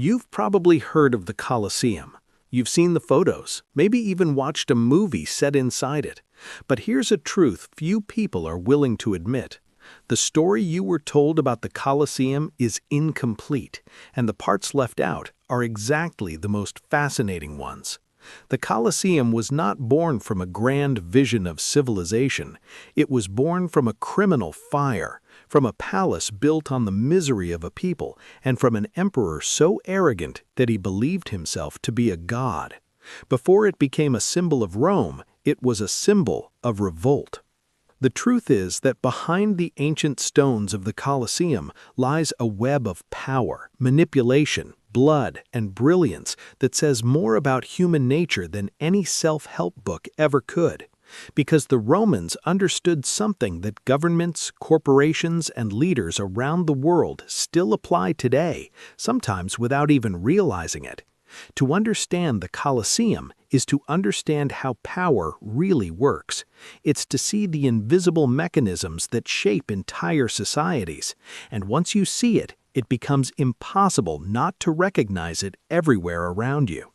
You've probably heard of the Colosseum. You've seen the photos, maybe even watched a movie set inside it. But here's a truth few people are willing to admit. The story you were told about the Colosseum is incomplete, and the parts left out are exactly the most fascinating ones. The Colosseum was not born from a grand vision of civilization. It was born from a criminal fire, from a palace built on the misery of a people, and from an emperor so arrogant that he believed himself to be a god. Before it became a symbol of Rome, it was a symbol of revolt. The truth is that behind the ancient stones of the Colosseum lies a web of power, manipulation, blood, and brilliance that says more about human nature than any self-help book ever could. Because the Romans understood something that governments, corporations, and leaders around the world still apply today, sometimes without even realizing it. To understand the Colosseum is to understand how power really works. It's to see the invisible mechanisms that shape entire societies. And once you see it, it becomes impossible not to recognize it everywhere around you.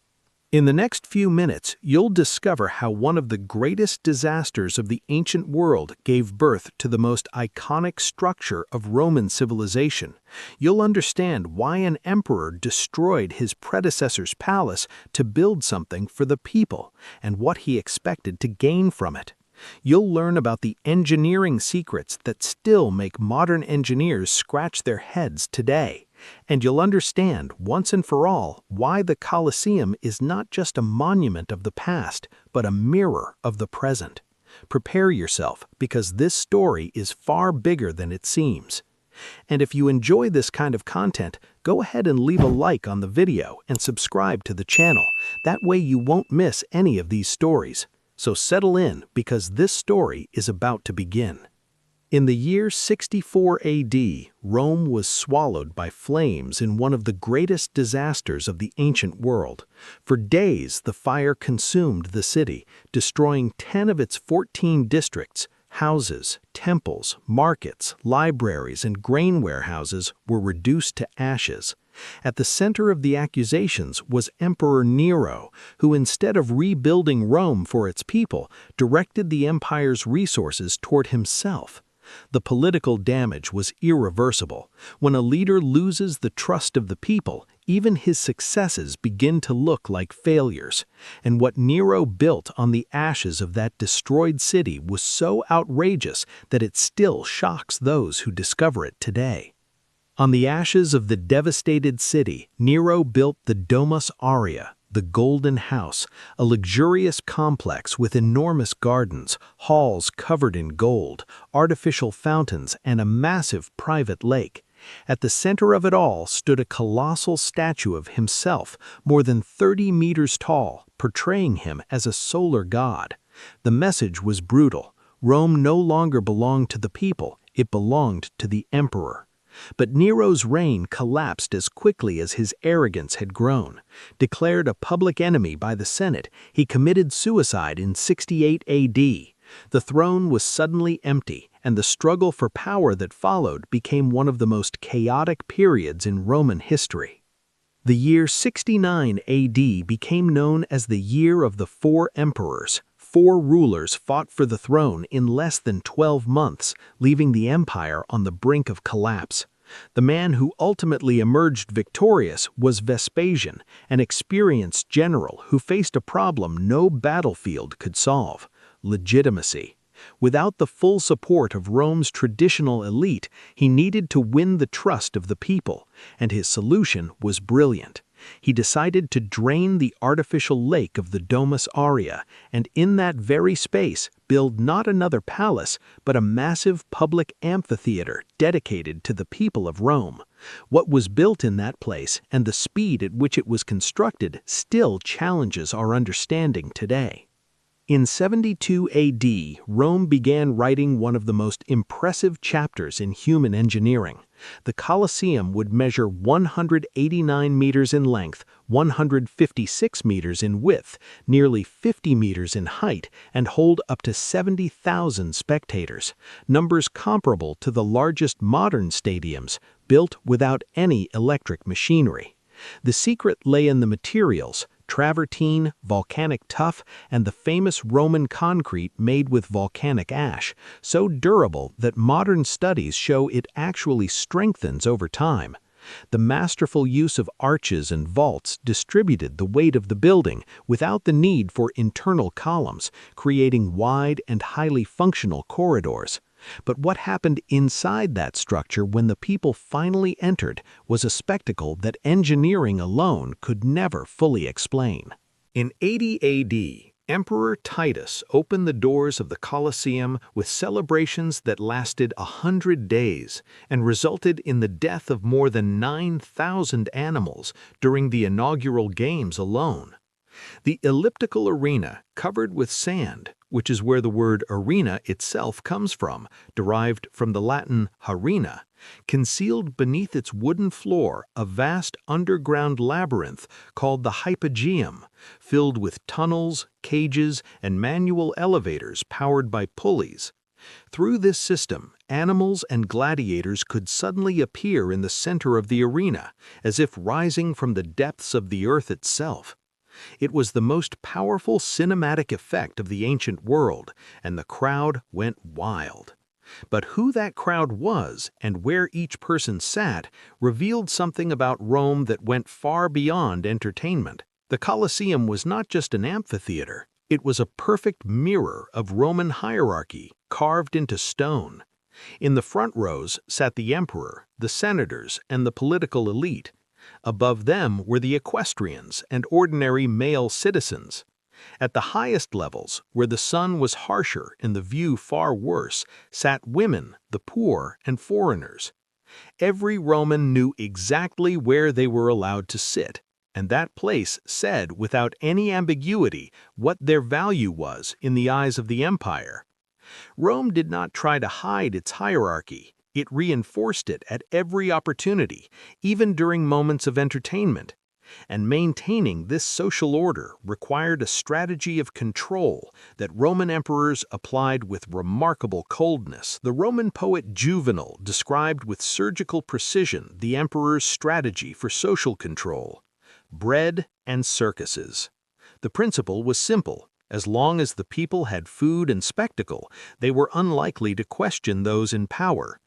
In the next few minutes, you'll discover how one of the greatest disasters of the ancient world gave birth to the most iconic structure of Roman civilization. You'll understand why an emperor destroyed his predecessor's palace to build something for the people, and what he expected to gain from it. You'll learn about the engineering secrets that still make modern engineers scratch their heads today. And you'll understand, once and for all, why the Colosseum is not just a monument of the past, but a mirror of the present. Prepare yourself, because this story is far bigger than it seems. And if you enjoy this kind of content, go ahead and leave a like on the video and subscribe to the channel. That way you won't miss any of these stories. So settle in, because this story is about to begin. In the year 64 AD, Rome was swallowed by flames in one of the greatest disasters of the ancient world. For days, the fire consumed the city, destroying 10 of its 14 districts. Houses, temples, markets, libraries, and grain warehouses were reduced to ashes. At the center of the accusations was Emperor Nero, who instead of rebuilding Rome for its people, directed the empire's resources toward himself. The political damage was irreversible. When a leader loses the trust of the people, even his successes begin to look like failures. And what Nero built on the ashes of that destroyed city was so outrageous that it still shocks those who discover it today. On the ashes of the devastated city, Nero built the Domus Aurea, the Golden House, a luxurious complex with enormous gardens, halls covered in gold, artificial fountains, and a massive private lake. At the center of it all stood a colossal statue of himself, more than 30 meters tall, portraying him as a solar god. The message was brutal. Rome no longer belonged to the people, it belonged to the emperor. But Nero's reign collapsed as quickly as his arrogance had grown. Declared a public enemy by the Senate, he committed suicide in 68 AD. The throne was suddenly empty, and the struggle for power that followed became one of the most chaotic periods in Roman history. The year 69 AD became known as the Year of the Four Emperors. 4 rulers fought for the throne in less than 12 months, leaving the empire on the brink of collapse. The man who ultimately emerged victorious was Vespasian, an experienced general who faced a problem no battlefield could solve: legitimacy. Without the full support of Rome's traditional elite, he needed to win the trust of the people, and his solution was brilliant. He decided to drain the artificial lake of the Domus Aurea, and in that very space build not another palace, but a massive public amphitheater dedicated to the people of Rome. What was built in that place and the speed at which it was constructed still challenges our understanding today. In 72 AD, Rome began writing one of the most impressive chapters in human engineering. The Colosseum would measure 189 meters in length, 156 meters in width, nearly 50 meters in height, and hold up to 70,000 spectators, numbers comparable to the largest modern stadiums, built without any electric machinery. The secret lay in the materials: travertine, volcanic tuff, and the famous Roman concrete made with volcanic ash, so durable that modern studies show it actually strengthens over time. The masterful use of arches and vaults distributed the weight of the building without the need for internal columns, creating wide and highly functional corridors. But what happened inside that structure when the people finally entered was a spectacle that engineering alone could never fully explain. In 80 AD, Emperor Titus opened the doors of the Colosseum with celebrations that lasted 100 days and resulted in the death of more than 9,000 animals during the inaugural games alone. The elliptical arena, covered with sand, which is where the word arena itself comes from, derived from the Latin harina, concealed beneath its wooden floor a vast underground labyrinth called the hypogeum, filled with tunnels, cages, and manual elevators powered by pulleys. Through this system, animals and gladiators could suddenly appear in the center of the arena, as if rising from the depths of the earth itself. It was the most powerful cinematic effect of the ancient world, and the crowd went wild. But who that crowd was and where each person sat revealed something about Rome that went far beyond entertainment. The Colosseum was not just an amphitheater, it was a perfect mirror of Roman hierarchy carved into stone. In the front rows sat the emperor, the senators, and the political elite. Above them were the equestrians and ordinary male citizens. At the highest levels, where the sun was harsher and the view far worse, sat women, the poor, and foreigners. Every Roman knew exactly where they were allowed to sit, and that place said without any ambiguity what their value was in the eyes of the empire. Rome did not try to hide its hierarchy. It reinforced it at every opportunity, even during moments of entertainment. And maintaining this social order required a strategy of control that Roman emperors applied with remarkable coldness. The Roman poet Juvenal described with surgical precision the emperor's strategy for social control: bread and circuses. The principle was simple. As long as the people had food and spectacle, they were unlikely to question those in power.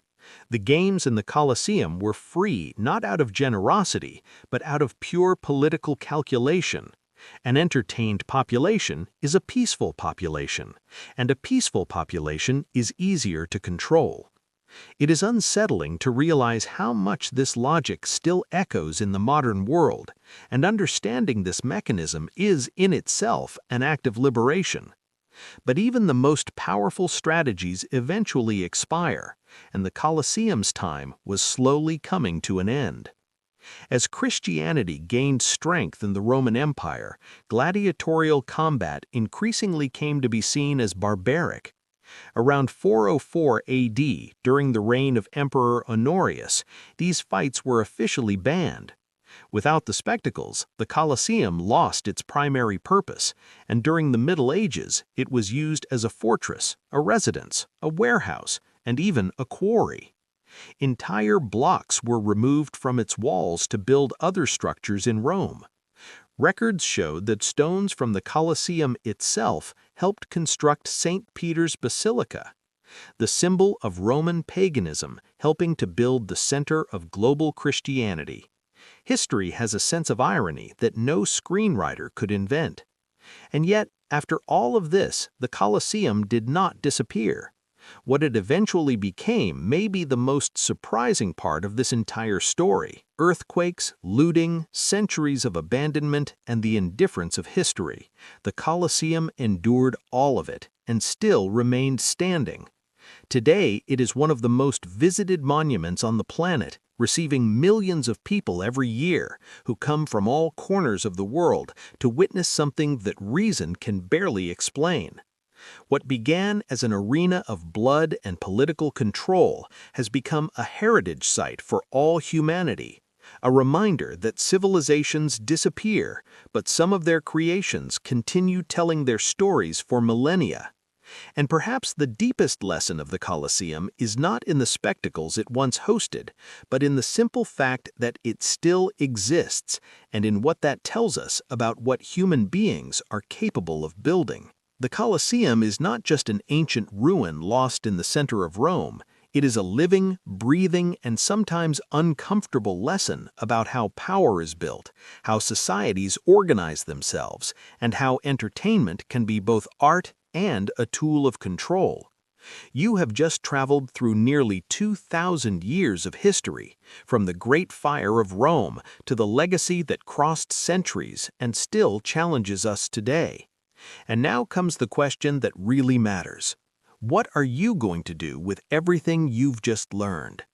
The games in the Colosseum were free not out of generosity, but out of pure political calculation. An entertained population is a peaceful population, and a peaceful population is easier to control. It is unsettling to realize how much this logic still echoes in the modern world, and understanding this mechanism is in itself an act of liberation. But even the most powerful strategies eventually expire, and the Colosseum's time was slowly coming to an end. As Christianity gained strength in the Roman Empire, gladiatorial combat increasingly came to be seen as barbaric. Around 404 AD, during the reign of Emperor Honorius, these fights were officially banned. Without the spectacles, the Colosseum lost its primary purpose, and during the Middle Ages it was used as a fortress, a residence, a warehouse, and even a quarry. Entire blocks were removed from its walls to build other structures in Rome. Records showed that stones from the Colosseum itself helped construct St. Peter's Basilica, the symbol of Roman paganism, helping to build the center of global Christianity. History has a sense of irony that no screenwriter could invent. And yet, after all of this, the Colosseum did not disappear. What it eventually became may be the most surprising part of this entire story: earthquakes, looting, centuries of abandonment, and the indifference of history. The Colosseum endured all of it and still remained standing. Today, it is one of the most visited monuments on the planet, receiving millions of people every year who come from all corners of the world to witness something that reason can barely explain. What began as an arena of blood and political control has become a heritage site for all humanity, a reminder that civilizations disappear, but some of their creations continue telling their stories for millennia. And perhaps the deepest lesson of the Colosseum is not in the spectacles it once hosted, but in the simple fact that it still exists, and in what that tells us about what human beings are capable of building. The Colosseum is not just an ancient ruin lost in the center of Rome. It is a living, breathing, and sometimes uncomfortable lesson about how power is built, how societies organize themselves, and how entertainment can be both art and a tool of control. You have just traveled through nearly 2,000 years of history, from the Great Fire of Rome to the legacy that crossed centuries and still challenges us today. And now comes the question that really matters. What are you going to do with everything you've just learned?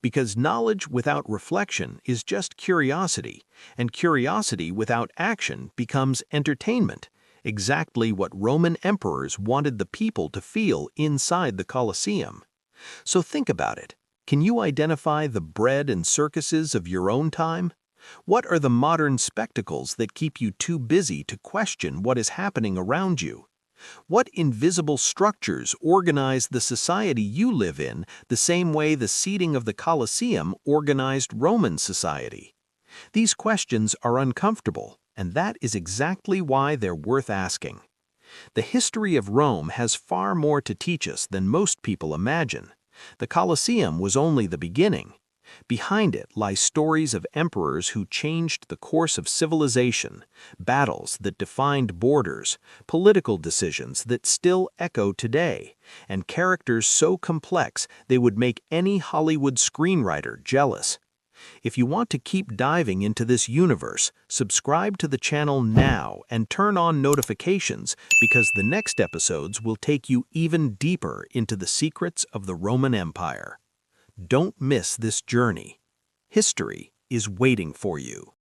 Because knowledge without reflection is just curiosity, and curiosity without action becomes entertainment, exactly what Roman emperors wanted the people to feel inside the Colosseum. So think about it. Can you identify the bread and circuses of your own time? What are the modern spectacles that keep you too busy to question what is happening around you? What invisible structures organize the society you live in the same way the seating of the Colosseum organized Roman society? These questions are uncomfortable, and that is exactly why they're worth asking. The history of Rome has far more to teach us than most people imagine. The Colosseum was only the beginning. Behind it lie stories of emperors who changed the course of civilization, battles that defined borders, political decisions that still echo today, and characters so complex they would make any Hollywood screenwriter jealous. If you want to keep diving into this universe, subscribe to the channel now and turn on notifications because the next episodes will take you even deeper into the secrets of the Roman Empire. Don't miss this journey. History is waiting for you.